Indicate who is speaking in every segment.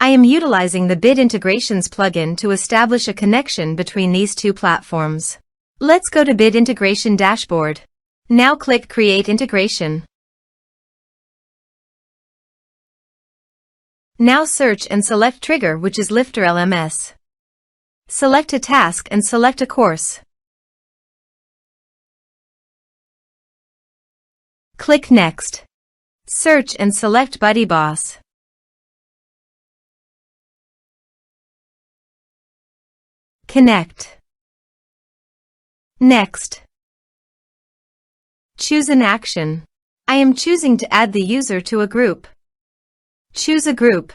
Speaker 1: I am utilizing the Bit Integrations plugin to establish a connection between these two platforms. Let's go to Bit Integration Dashboard. Now click Create Integration. Now search and select Trigger, which is LifterLMS. Select a task and select a course. Click Next. Search and select BuddyBoss. Connect. Next. Choose an action. I am choosing to add the user to a group. Choose a group.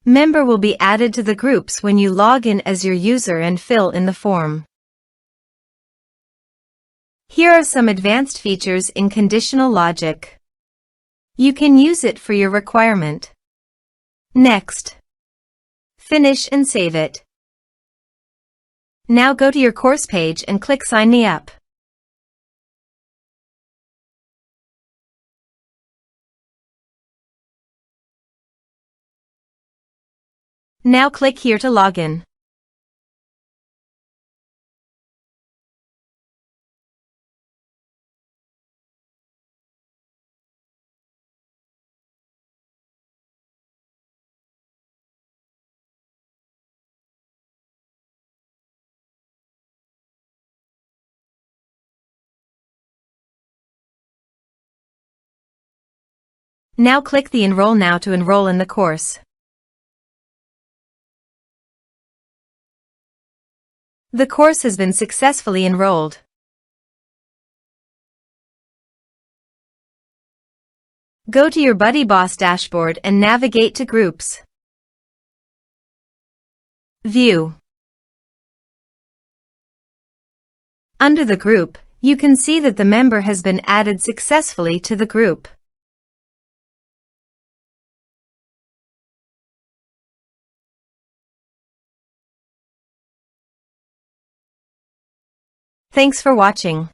Speaker 1: Member will be added to the groups when you log in as your user and fill in the form. Here are some advanced features in conditional logic. You can use it for your requirement. Next. Finish and save it. Now go to your course page and click Sign Me Up. Now click here to log in. Now click the Enroll Now to enroll in the course. The course has been successfully enrolled. Go to your BuddyBoss dashboard and navigate to Groups. View. Under the group, you can see that the member has been added successfully to the group. Thanks for watching.